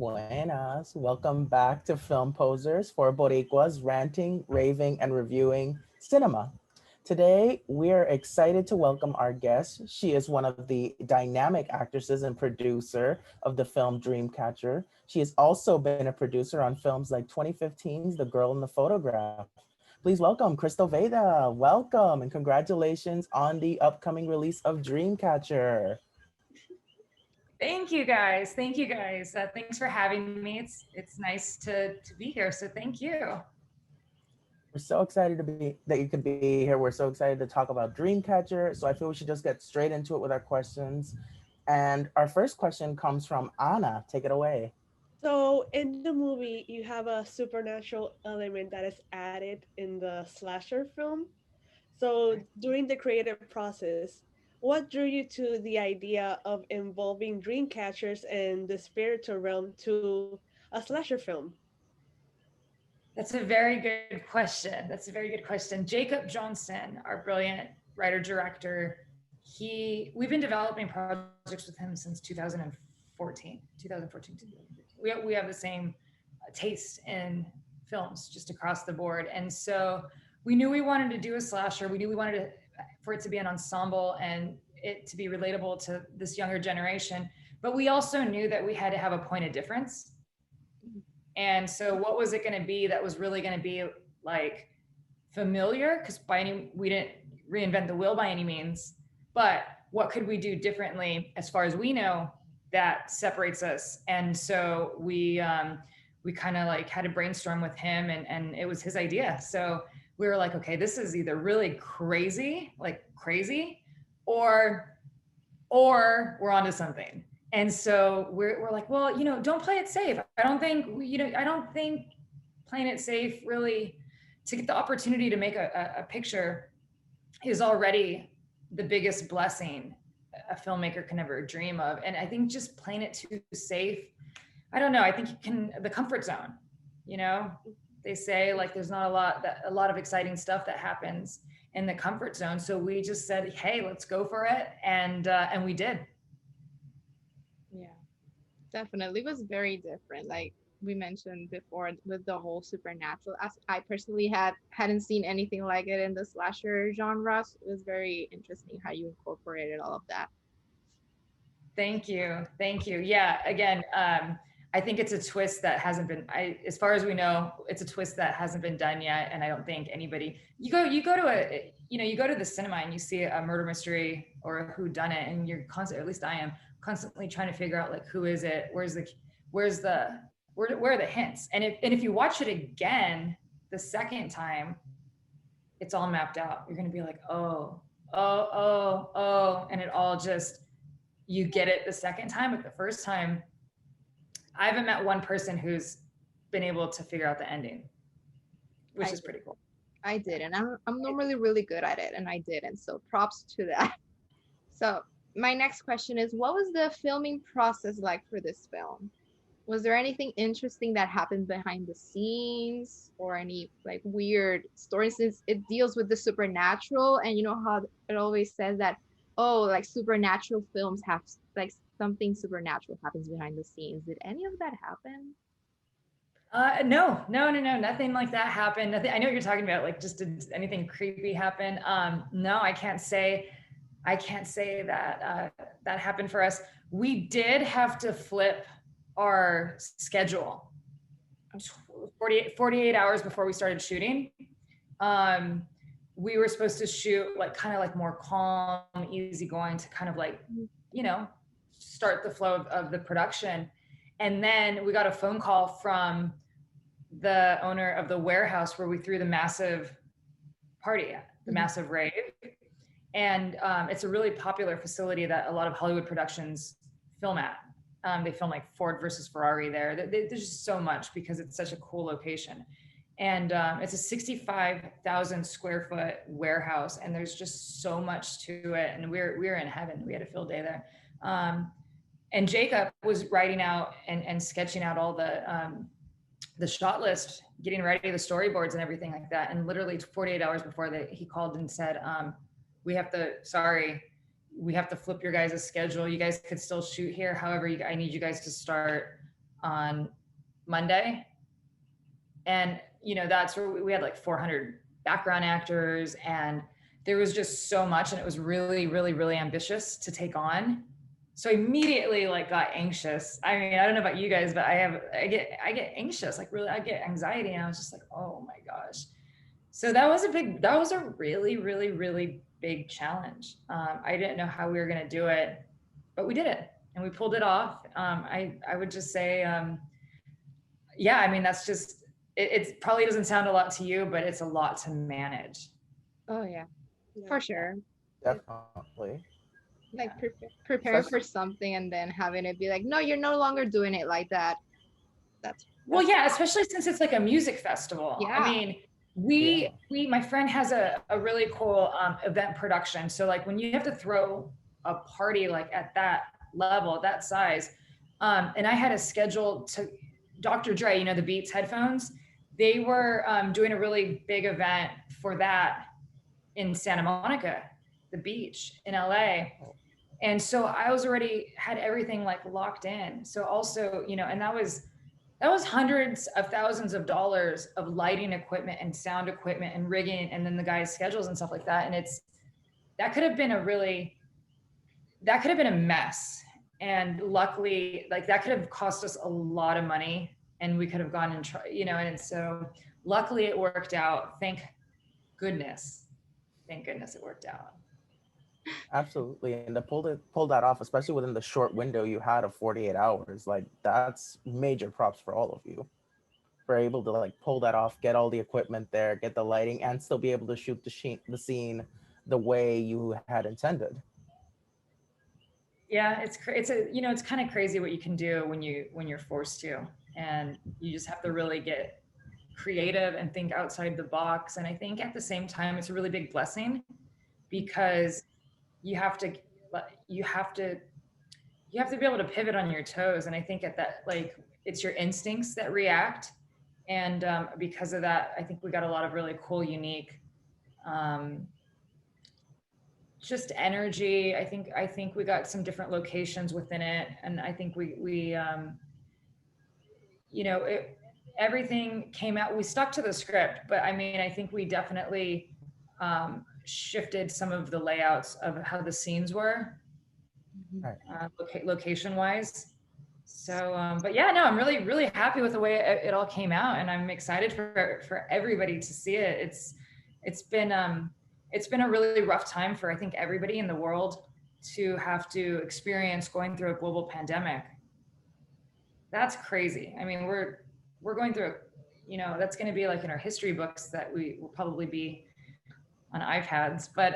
Buenas. Welcome back to Film Posers for Boricuas ranting, raving, and reviewing cinema. Today, we're excited to welcome our guest. She is one of the dynamic actresses and producer of the film Dreamcatcher. She has also been a producer on films like 2015's The Girl in the Photograph. Please welcome Krystal Vayda. Welcome and congratulations on the upcoming release of Dreamcatcher. Thank you guys. Thank you guys. Thanks for having me. It's nice to be here. So thank you. We're so excited to be that you could be here. We're so excited to talk about Dreamcatcher. So I feel we should just get straight into it with our questions. And our first question comes from Anna. Take it away. So in the movie, you have a supernatural element that is added in the slasher film. So during the creative process, what drew you to the idea of involving dream catchers and the spiritual realm to a slasher film? That's a very good question. That's a very good question. Jacob Johnson, our brilliant writer director, we've been developing projects with him since 2014. We have the same taste in films just across the board. And so we knew we wanted to do a slasher. We knew we wanted for it to be an ensemble and it to be relatable to this younger generation. But we also knew that we had to have a point of difference. And so what was it going to be that was really going to be like familiar? Because we didn't reinvent the wheel by any means, but what could we do differently as far as we know that separates us? And so we kind of like had a brainstorm with him and it was his idea. So we were like, okay, this is either really crazy, or we're onto something. And so we're like, well, don't play it safe. I don't think playing it safe really to get the opportunity to make a picture is already the biggest blessing a filmmaker can ever dream of. And I think just playing it too safe, I don't know. I think the comfort zone, they say like there's not a lot of exciting stuff that happens in the comfort zone. So we just said, hey, let's go for it. And we did. Yeah, definitely. It was very different. Like we mentioned before with the whole supernatural. As I personally hadn't seen anything like it in the slasher genre. So it was very interesting how you incorporated all of that. Thank you. Yeah, again, I think it's a twist that hasn't been, as far as we know, it's a twist that hasn't been done yet. And I don't think anybody, you go to the cinema and you see a murder mystery or a whodunit and you're constantly, at least I am, constantly trying to figure out like, who is it? Where are the hints? And if you watch it again, the second time, it's all mapped out. You're going to be like, oh. And it all just, you get it the second time, but the first time, I haven't met one person who's been able to figure out the ending, which is pretty cool. I did, and I'm normally really good at it, and I didn't. So props to that. So my next question is, what was the filming process like for this film? Was there anything interesting that happened behind the scenes or any like weird stories, since it deals with the supernatural, and you know how it always says that, oh, like supernatural films have like something supernatural happens behind the scenes. Did any of that happen? No, nothing like that happened. Nothing. I know what you're talking about. Like, just did anything creepy happen? No, I can't say that that happened for us. We did have to flip our schedule 48 hours before we started shooting. We were supposed to shoot like kind of like more calm, easygoing to kind of like, start the flow of the production. And then we got a phone call from the owner of the warehouse where we threw the massive party at, the massive rave. And it's a really popular facility that a lot of Hollywood productions film at. They film like Ford versus Ferrari there. There's just so much because it's such a cool location. And it's a 65,000 square foot warehouse, and there's just so much to it. And we're in heaven. We had a field day there. And Jacob was writing out and sketching out all the shot list, getting ready the storyboards and everything like that. And literally 48 hours before he called and said, we have to flip your guys' schedule. You guys could still shoot here. However, I need you guys to start on Monday. And, you know, that's where we had like 400 background actors, and there was just so much, and it was really, really, really ambitious to take on. So I immediately like got anxious. I mean, I don't know about you guys, but I get anxious, like really, I get anxiety, and I was just like, oh my gosh. So that was a really, really, really big challenge. I didn't know how we were going to do it, but we did it and we pulled it off. I would just say, yeah, I mean, that's just, it probably doesn't sound a lot to you, but it's a lot to manage. Oh yeah, Yeah. for sure. Definitely. Like Yeah. preparing for something and then having it be like, no, you're no longer doing it like that. Well, yeah, especially since it's like a music festival. Yeah. I mean, my friend has a really cool event production. So like when you have to throw a party like at that level, that size, and I had a schedule to Dr. Dre, you know, the Beats headphones, they were doing a really big event for that in Santa Monica, the beach in LA. And so I was already had everything like locked in. So also, you know, and that was hundreds of thousands of dollars of lighting equipment and sound equipment and rigging, and then the guys' schedules and stuff like that. And that could have been a mess. And luckily, like that could have cost us a lot of money, and we could have gone and tried, you know, and so luckily it worked out. Thank goodness it worked out. Absolutely. And to pull that off, especially within the short window you had of 48 hours, like that's major props for all of you. For able to like pull that off, get all the equipment there, get the lighting, and still be able to shoot the scene the way you had intended. Yeah, it's kind of crazy what you can do when you're forced to, and you just have to really get creative and think outside the box. And I think at the same time, it's a really big blessing because you have to be able to pivot on your toes. And I think at that, like, it's your instincts that react. And because of that, I think we got a lot of really cool, unique, just energy. I think we got some different locations within it. And I think we you know, everything came out, we stuck to the script, but I mean, I think we definitely shifted some of the layouts of how the scenes were, Right. location wise. So, but yeah, no, I'm really, really happy with the way it all came out, and I'm excited for everybody to see it. It's been a really rough time for, I think, everybody in the world to have to experience going through a global pandemic. That's crazy. I mean, we're going through, you know, that's going to be like in our history books that we will probably be on iPads. But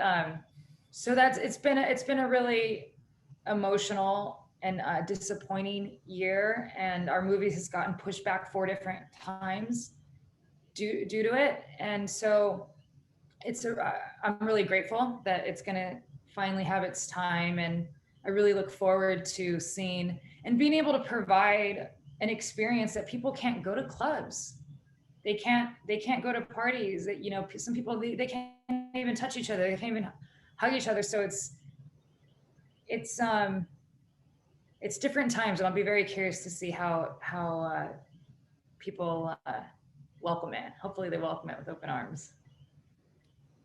so it's been a really emotional and disappointing year, and our movie has gotten pushed back 4 different times due to it. And so I'm really grateful that it's going to finally have its time, and I really look forward to seeing and being able to provide an experience that people can't go to clubs. They can't go to parties. That, you know, some people they can't even touch each other. They can't even hug each other. So it's different times, and I'll be very curious to see how people welcome it. Hopefully they welcome it with open arms.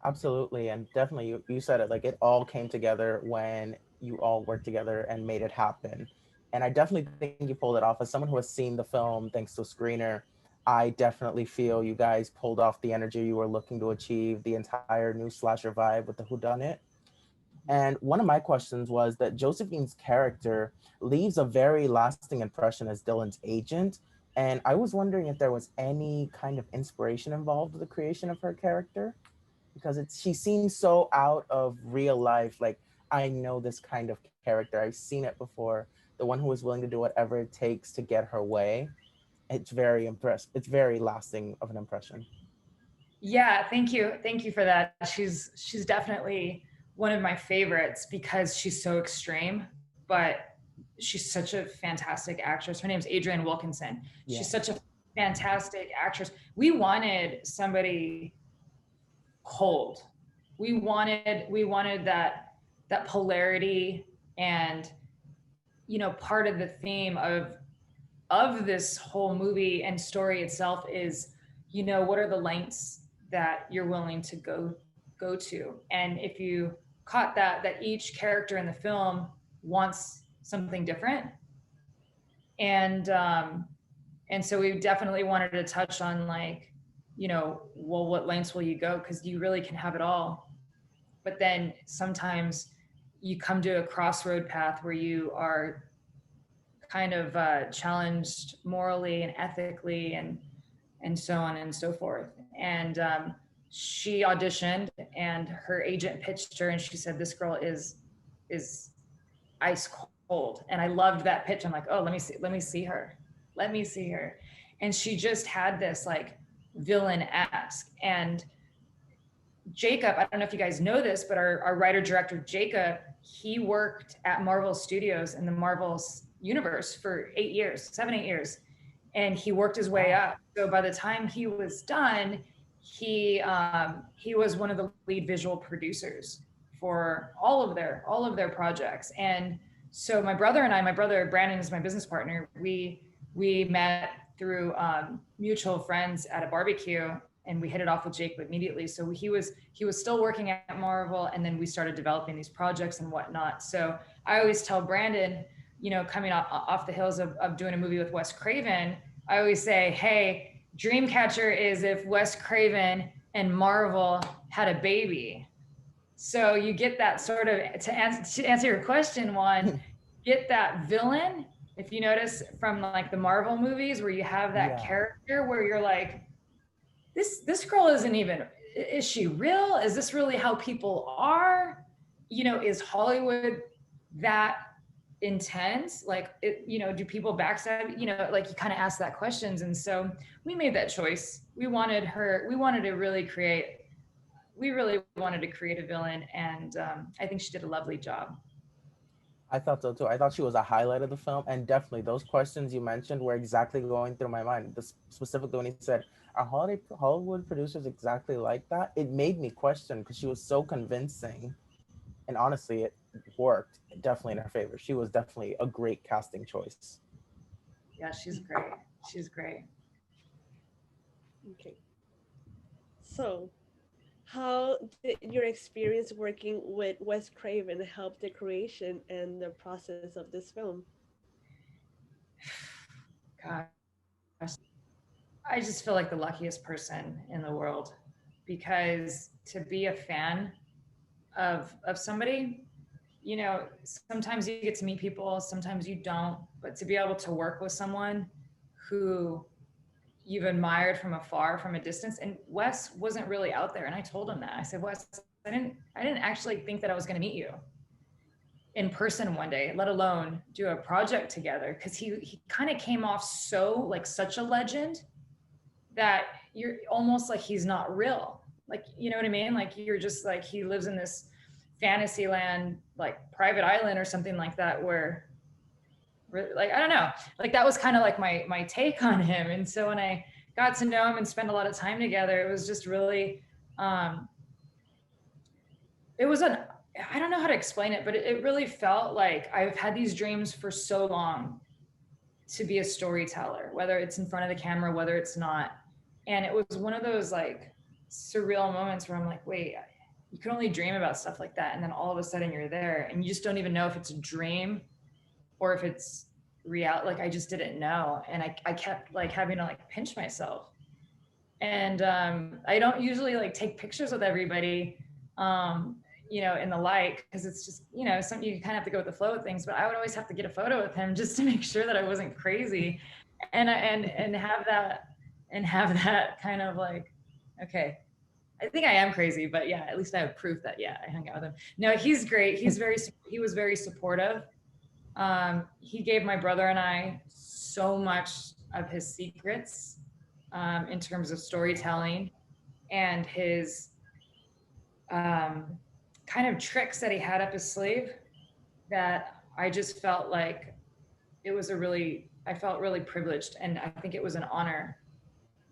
Absolutely. And definitely you said it, like it all came together when you all worked together and made it happen. And I definitely think you pulled it off. As someone who has seen the film thanks to a screener, I definitely feel you guys pulled off the energy you were looking to achieve, the entire new slasher vibe with the whodunit. And one of my questions was that Josephine's character leaves a very lasting impression as Dylan's agent. And I was wondering if there was any kind of inspiration involved with the creation of her character, because she seems so out of real life. Like, I know this kind of character. I've seen it before. The one who is willing to do whatever it takes to get her way. It's very impressed. It's very lasting of an impression. Yeah, thank you for that. She's definitely one of my favorites because she's so extreme, but she's such a fantastic actress. Her name's Adrienne Wilkinson. Yeah. She's such a fantastic actress. We wanted somebody cold. We wanted that polarity, and, you know, part of the theme of of this whole movie and story itself is, you know, what are the lengths that you're willing to go to? And if you caught that each character in the film wants something different. And so we definitely wanted to touch on, like, you know, well, what lengths will you go? Because you really can have it all. But then sometimes you come to a crossroad path where you are kind of challenged morally and ethically and so on and so forth. And she auditioned, and her agent pitched her, and she said, "This girl is ice cold." And I loved that pitch. I'm like, oh, let me see her. And she just had this like villain-esque. And Jacob, I don't know if you guys know this, but our writer director Jacob, he worked at Marvel Studios in the Marvel's universe for 8 years, 7-8 years, and he worked his way up. So by the time he was done, he was one of the lead visual producers for all of their projects. And so my brother and I, my brother Brandon is my business partner. We met through mutual friends at a barbecue, and we hit it off with Jake immediately. So he was still working at Marvel, and then we started developing these projects and whatnot. So I always tell Brandon, you know, coming off the hills of doing a movie with Wes Craven, I always say, hey, Dreamcatcher is if Wes Craven and Marvel had a baby. So you get that sort of, to answer your question, Juan, get that villain, if you notice from like the Marvel movies where you have that character where you're like, this girl isn't even, is she real? Is this really how people are? You know, is Hollywood that intense? Like, you know, do people backstab? You know, like you kind of ask that questions. And so we made that choice. We wanted to really create a villain. And I think she did a lovely job. I thought so too. I thought she was a highlight of the film, and definitely those questions you mentioned were exactly going through my mind. Specifically when he said, "Are Hollywood producers exactly like that?" It made me question, because she was so convincing, and honestly, it worked definitely in her favor. She was definitely a great casting choice. Yeah, she's great. She's great. Okay. So, how did your experience working with Wes Craven help the creation and the process of this film? Gosh, I just feel like the luckiest person in the world, because to be a fan of somebody, you know, sometimes you get to meet people, sometimes you don't, but to be able to work with someone who you've admired from afar, from a distance. And Wes wasn't really out there. And I told him that. I said, Wes, I didn't actually think that I was going to meet you in person one day, let alone do a project together. Cause he kind of came off so like such a legend that you're almost like he's not real. Like, you know what I mean? Like you're just like, he lives in this fantasy land, like private island or something like that, where like, I don't know, like that was kind of like my take on him. And so when I got to know him and spend a lot of time together, it was just really, it was I don't know how to explain it, but it really felt like I've had these dreams for so long to be a storyteller, whether it's in front of the camera, whether it's not. And it was one of those like surreal moments where I'm like, wait, you can only dream about stuff like that. And then all of a sudden you're there and you just don't even know if it's a dream or if it's real. Like I just didn't know. And I kept like having to like pinch myself. And I don't usually like take pictures with everybody, you know, in the light, because it's just, you know, something you kind of have to go with the flow of things. But I would always have to get a photo with him just to make sure that I wasn't crazy, and have that kind of like, okay, I think I am crazy, but yeah, at least I have proof that I hung out with him. No, he's great. He was very supportive. He gave my brother and I so much of his secrets in terms of storytelling and his kind of tricks that he had up his sleeve, that I just felt like I felt really privileged. And I think it was an honor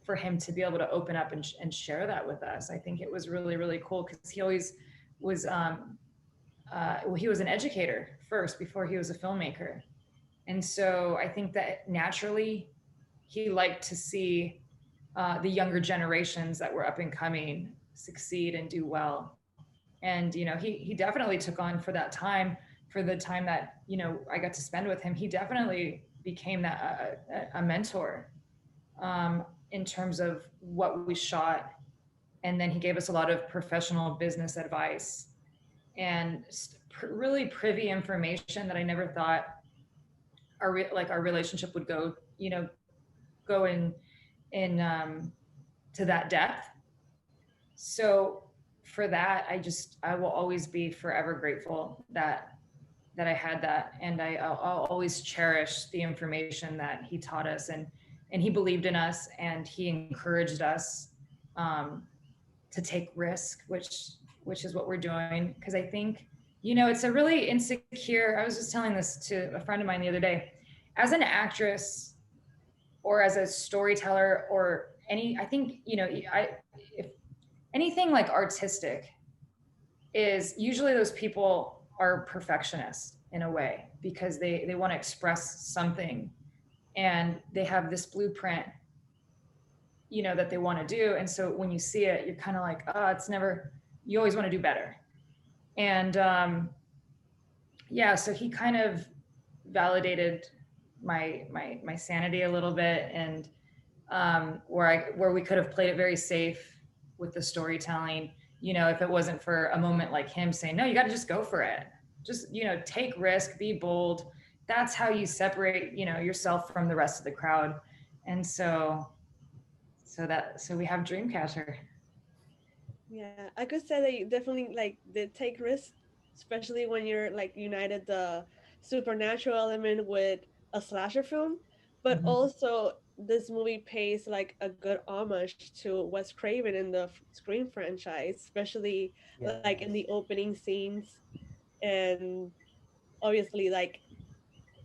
for him to be able to open up and share that with us. I think it was really, really cool, because he always was, he was an educator first before he was a filmmaker. And so I think that naturally he liked to see the younger generations that were up and coming succeed and do well. And, he definitely took on for that time, for the time that, I got to spend with him, he definitely became that a mentor in terms of what we shot. And then he gave us a lot of professional business advice and really privy information that I never thought our relationship would go, go in to that depth. So for that, I will always be forever grateful that I had that, and I'll always cherish the information that he taught us, and he believed in us, and he encouraged us to take risk, which is what we're doing. Because I think, it's a really insecure. I was just telling this to a friend of mine the other day. As an actress, or as a storyteller, or I think, if anything like artistic, is usually those people are perfectionists in a way, because they want to express something, and they have this blueprint, that they want to do. And so when you see it, you're kind of like, oh, it's never, you always want to do better. And yeah, so he kind of validated my sanity a little bit, and where we could have played it very safe with the storytelling, if it wasn't for a moment like him saying, no, you got to just go for it. Just, take risk, be bold. That's how you separate, yourself from the rest of the crowd. And so we have Dreamcatcher. Yeah, I could say that you definitely like did take risks, especially when you're like united the supernatural element with a slasher film, but Mhm. also this movie pays like a good homage to Wes Craven in the Scream franchise, especially like in Yes. the opening scenes, and obviously like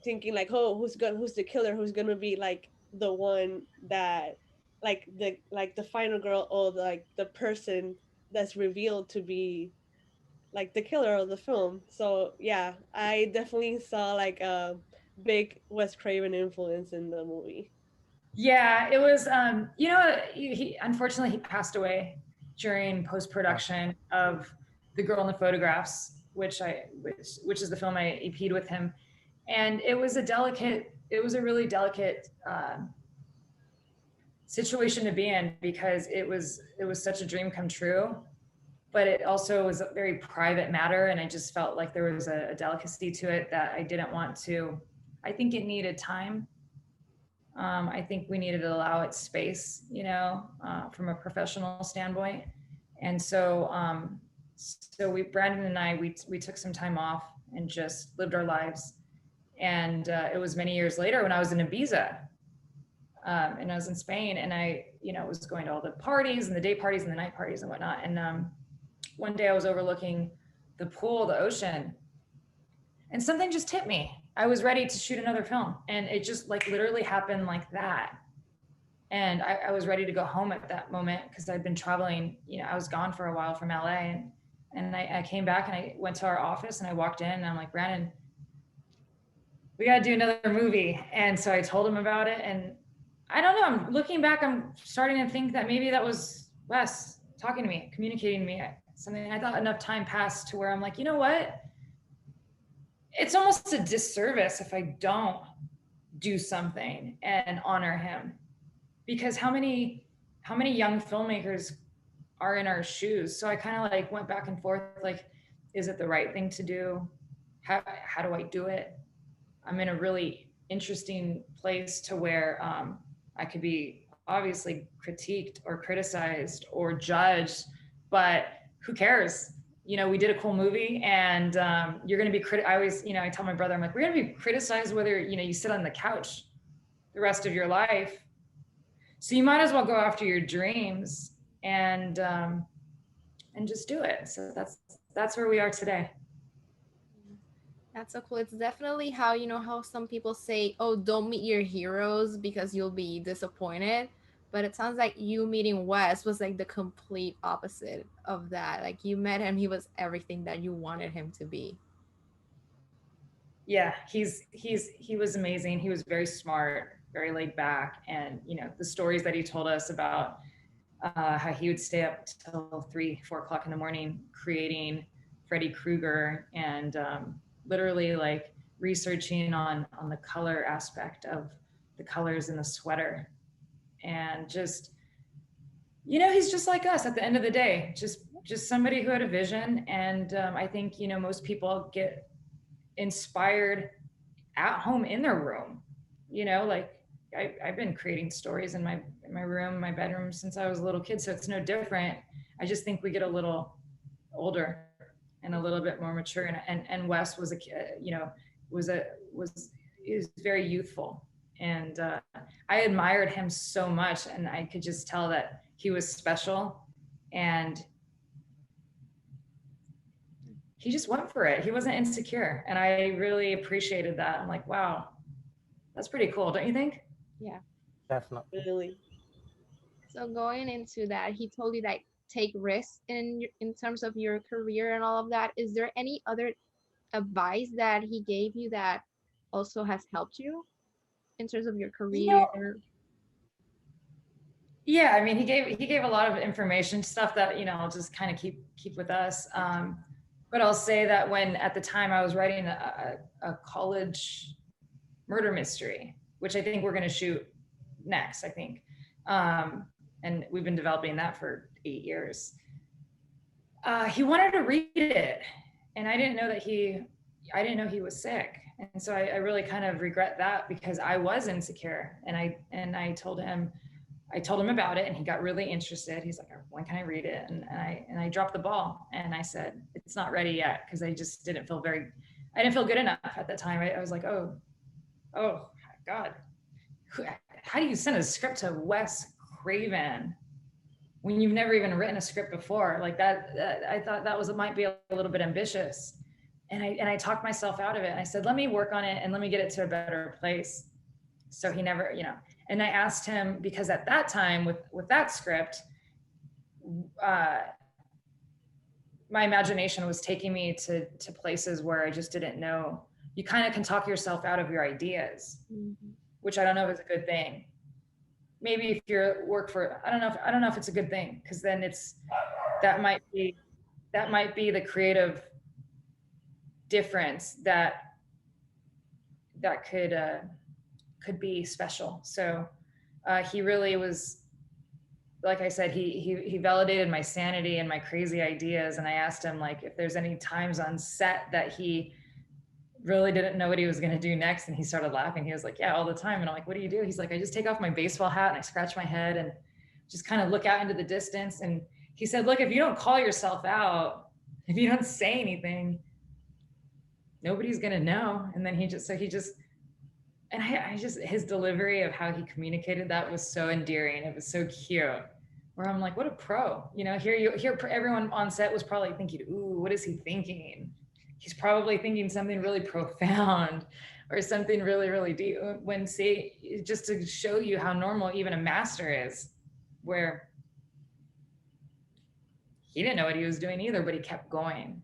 thinking like, oh, who's the killer, who's gonna be like the one that like the final girl, or like the person that's revealed to be like the killer of the film. So yeah, I definitely saw like a big Wes Craven influence in the movie. Yeah, it was, he unfortunately he passed away during post-production of The Girl in the Photographs, which is the film I EP'd with him. And it was a really delicate situation to be in, because it was such a dream come true, but it also was a very private matter. And I just felt like there was a delicacy to it that I didn't want to, I think it needed time. I think we needed to allow it space, from a professional standpoint. And so Brandon and I, we took some time off and just lived our lives. And it was many years later when I was in Ibiza, and I was in Spain, and I, was going to all the parties and the day parties and the night parties and whatnot. And one day I was overlooking the pool, the ocean, and something just hit me. I was ready to shoot another film, and it just like literally happened like that. And I was ready to go home at that moment, because I'd been traveling, I was gone for a while from LA, and I came back, and I went to our office, and I walked in, and I'm like, Brandon, we got to do another movie. And so I told him about it, and I don't know, I'm looking back, I'm starting to think that maybe that was Wes talking to me, communicating to me something. I thought enough time passed to where I'm like, you know what? It's almost a disservice if I don't do something and honor him, because how many young filmmakers are in our shoes? So I kind of like went back and forth, like, is it the right thing to do? How do I do it? I'm in a really interesting place to where I could be obviously critiqued or criticized or judged, but who cares? We did a cool movie, and you're going to be I always, I tell my brother, I'm like, we're going to be criticized whether, you sit on the couch the rest of your life. So you might as well go after your dreams and just do it. So that's where we are today. That's so cool. It's definitely how, how some people say, oh, don't meet your heroes because you'll be disappointed. But it sounds like you meeting Wes was like the complete opposite of that. Like you met him, he was everything that you wanted him to be. Yeah, he was amazing. He was very smart, very laid back, and you know the stories that he told us about how he would stay up till 3, 4 o'clock in the morning creating Freddy Krueger and literally like researching on the color aspect of the colors in the sweater, and just you know he's just like us at the end of the day, just somebody who had a vision. And I think you know most people get inspired at home in their room, you know, like I've been creating stories in my room, my bedroom since I was a little kid, so it's no different. I just think we get a little older and a little bit more mature, and Wes was a you know was a was is very youthful, and I admired him so much, and I could just tell that he was special, and he just went for it. He wasn't insecure, and I really appreciated that. I'm like, wow, that's pretty cool, don't you think? Yeah. Definitely. Really. So going into that, he told you that take risks in terms of your career and all of that. Is there any other advice that he gave you that also has helped you in terms of your You know, career? yeah, I mean, he gave a lot of information, stuff that you know I'll just kind of keep with us. But I'll say that when at the time I was writing a college murder mystery, which I think we're going to shoot next, I think, and we've been developing that for 8 years. He wanted to read it, and I didn't know he was sick, and so I really kind of regret that because I was insecure, and I told him about it, and he got really interested. He's like, when can I read it? And I dropped the ball, and I said, it's not ready yet, because I just didn't feel good enough at the time. I was like, oh God, how do you send a script to Wes Craven when you've never even written a script before? Like that I thought that might be a little bit ambitious. And I talked myself out of it. And I said, let me work on it and let me get it to a better place. So he never, you know, and I asked him, because at that time with that script, my imagination was taking me to places where I just didn't know. You kind of can talk yourself out of your ideas, which I don't know if it's a good thing. Maybe if you're work for, I don't know if it's a good thing, because then that might be the creative difference that could be special. So he really was, like I said, he validated my sanity and my crazy ideas. And I asked him, like, if there's any times on set that he really didn't know what he was going to do next. And he started laughing. He was like, yeah, all the time. And I'm like, what do you do? He's like, I just take off my baseball hat and I scratch my head and just kind of look out into the distance. And he said, look, if you don't call yourself out, if you don't say anything, nobody's going to know. And then and I just, his delivery of how he communicated that was so endearing. It was so cute, where I'm like, what a pro, you know, here everyone on set was probably thinking, ooh, what is he thinking? He's probably thinking something really profound or something really, really deep, when just to show you how normal even a master is, where he didn't know what he was doing either, but he kept going.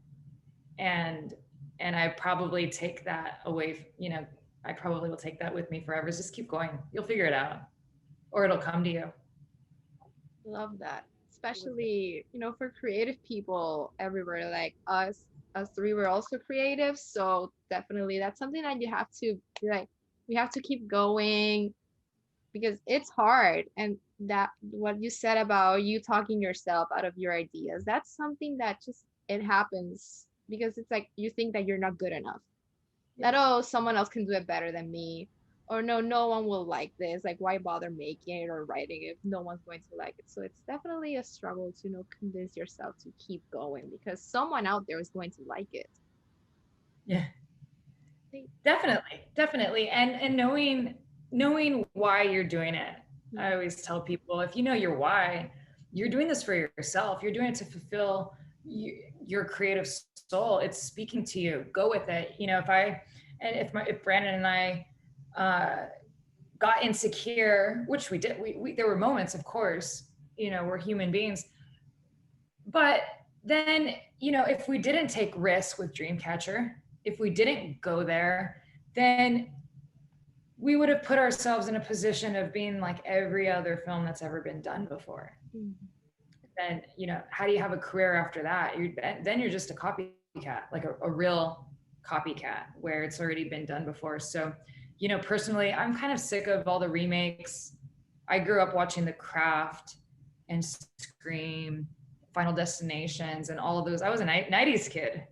And I probably take that away, you know, I probably will take that with me forever. Is just keep going. You'll figure it out, or it'll come to you. Love that. Especially, you know, for creative people everywhere, like us three, we're also creative. So definitely that's something that you have to be like, we have to keep going, because it's hard. And that what you said about you talking yourself out of your ideas, that's something that just, it happens because it's like you think that you're not good enough. That, oh, someone else can do it better than me, or no one will like this, like why bother making it or writing it if no one's going to like it. So it's definitely a struggle to, you know, convince yourself to keep going, because someone out there is going to like it. Yeah, definitely. And knowing why you're doing it. I always tell people, if you know your why, you're doing this for yourself, you're doing it to fulfill your creative soul. It's speaking to you. Go with it. You know, if Brandon and I got insecure, which we did, we there were moments, of course, you know, we're human beings. But then, you know, if we didn't take risks with Dreamcatcher, if we didn't go there, then we would have put ourselves in a position of being like every other film that's ever been done before. Then, you know, how do you have a career after that? Then you're just a copycat, like a real copycat where it's already been done before. So, you know, personally, I'm kind of sick of all the remakes. I grew up watching The Craft and Scream, Final Destinations, and all of those. I was a 90s kid.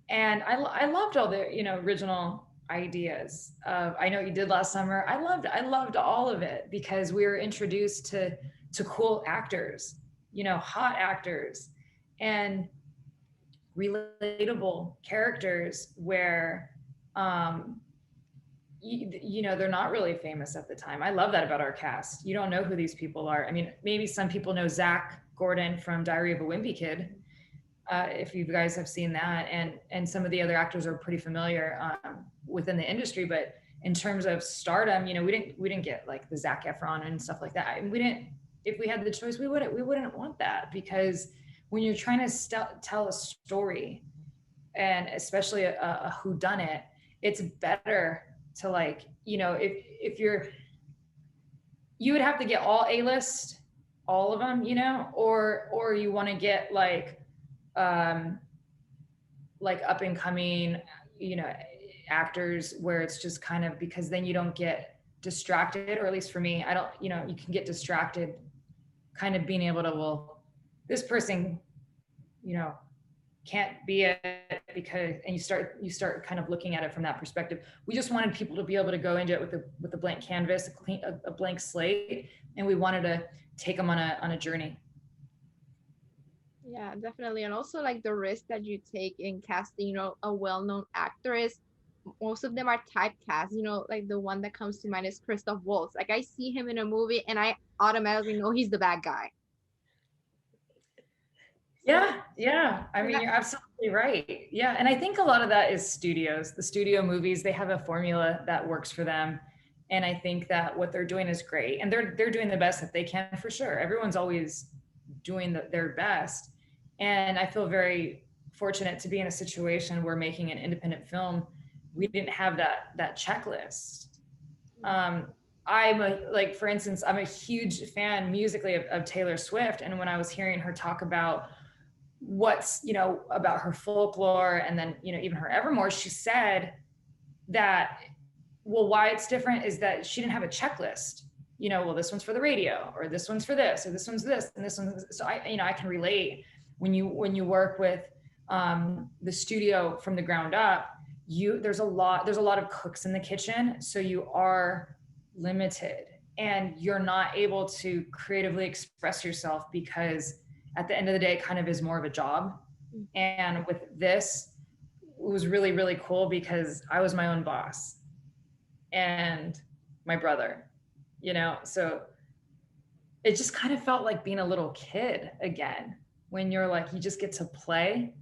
And I loved all the, you know, original ideas. I Know What You Did Last Summer. I loved all of it because we were introduced to cool actors, you know, hot actors, and relatable characters where, you know, they're not really famous at the time. I love that about our cast. You don't know who these people are. I mean, maybe some people know Zach Gordon from Diary of a Wimpy Kid, if you guys have seen that, and some of the other actors are pretty familiar within the industry. But in terms of stardom, you know, we didn't get like the Zac Efron and stuff like that. I mean, we didn't. If we had the choice, we wouldn't want that, because when you're trying to tell a story, and especially a whodunit, it's better to, like, you know, if you would have to get all A-list, all of them, you know, or you want to get like up and coming, you know, actors where it's just kind of, because then you don't get distracted, or at least for me, I don't, you know, you can get distracted kind of being able to, well, this person, you know, can't be it because, and you start kind of looking at it from that perspective. We just wanted people to be able to go into it with a blank canvas, a blank slate, and we wanted to take them on a journey. Yeah, definitely. And also like the risk that you take in casting, you know, a well-known actress. Most of them are typecast, you know, like the one that comes to mind is Christoph Waltz. Like I see him in a movie and I automatically know he's the bad guy. Yeah. I mean, you're absolutely right. Yeah. And I think a lot of that is studios. The studio movies, they have a formula that works for them. And I think that what they're doing is great. And they're doing the best that they can, for sure. Everyone's always doing their best. And I feel very fortunate to be in a situation where making an independent film, we didn't have that checklist. For instance, I'm a huge fan musically of Taylor Swift. And when I was hearing her talk about what's, you know, about her folklore, and then, you know, even her Evermore, she said that, well, why it's different is that she didn't have a checklist. You know, well, this one's for the radio, or this one's for this, or this one's this, and this one's this. So I can relate when you work with the studio from the ground up. There's a lot of cooks in the kitchen, so you are limited, and you're not able to creatively express yourself, because at the end of the day, it kind of is more of a job. And with this, it was really, really cool because I was my own boss and my brother, you know, so it just kind of felt like being a little kid again, when you're like, you just get to play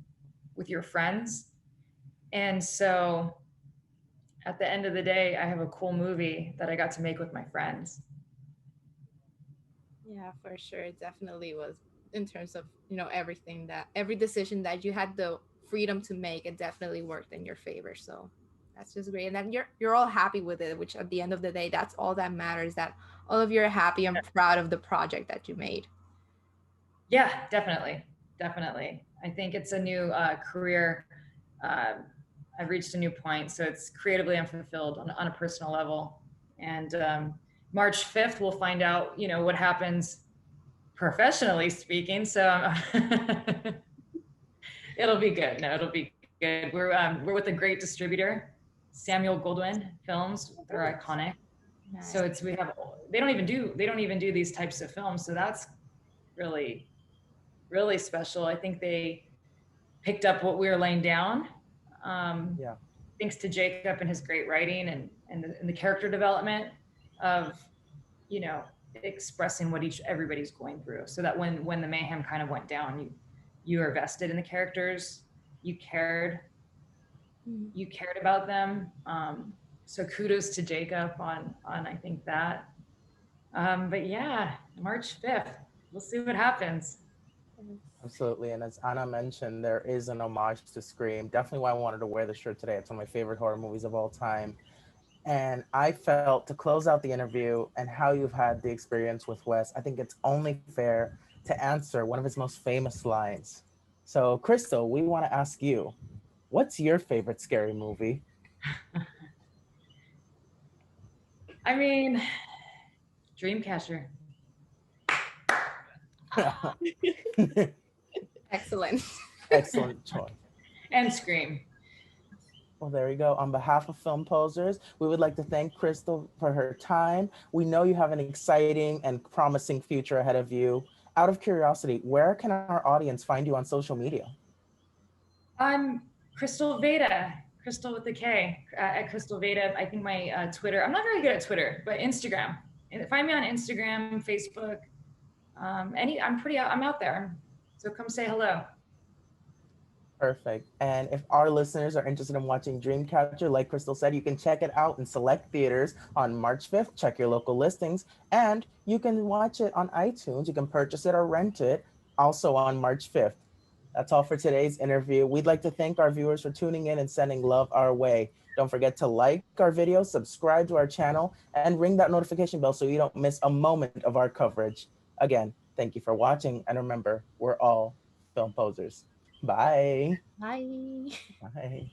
with your friends. And so at the end of the day, I have a cool movie that I got to make with my friends. Yeah, for sure. It definitely was, in terms of, you know, every decision that you had the freedom to make, it definitely worked in your favor. So that's just great. And then you're all happy with it, which at the end of the day, that's all that matters, that all of you are happy and proud of the project that you made. Yeah, definitely. I think it's a new career. I've reached a new point, so it's creatively unfulfilled on a personal level. And March 5th, we'll find out, you know, what happens professionally speaking. So it'll be good. No, it'll be good. We're with a great distributor, Samuel Goldwyn Films. They're iconic. Nice. So they don't even do these types of films. So that's really, really special. I think they picked up what we were laying down. Thanks to Jacob and his great writing and the character development of, you know, expressing what everybody's going through, so that when the mayhem kind of went down, you are vested in the characters, you cared about them. So kudos to Jacob on I think that. But yeah, March 5th, we'll see what happens. Absolutely. And as Anna mentioned, there is an homage to Scream. Definitely why I wanted to wear the shirt today. It's one of my favorite horror movies of all time. And I felt to close out the interview and how you've had the experience with Wes, I think it's only fair to answer one of his most famous lines. So, Krystal, we want to ask you, what's your favorite scary movie? I mean, Dreamcatcher Excellent. Excellent choice. and Scream. Well, there you go. On behalf of Film Posers, we would like to thank Krystal for her time. We know you have an exciting and promising future ahead of you. Out of curiosity, where can our audience find you on social media? I'm Krystal Vayda, Krystal with the K, at Krystal Vayda. I think my Twitter, I'm not very good at Twitter, but Instagram. And find me on Instagram, Facebook. I'm out there. So come say hello. Perfect. And if our listeners are interested in watching Dreamcatcher, like Krystal said, you can check it out in select theaters on March 5th. Check your local listings. And you can watch it on iTunes. You can purchase it or rent it also on March 5th. That's all for today's interview. We'd like to thank our viewers for tuning in and sending love our way. Don't forget to like our video, subscribe to our channel, and ring that notification bell so you don't miss a moment of our coverage. Again, thank you for watching. And remember, we're all film posers. Bye. Bye. Bye.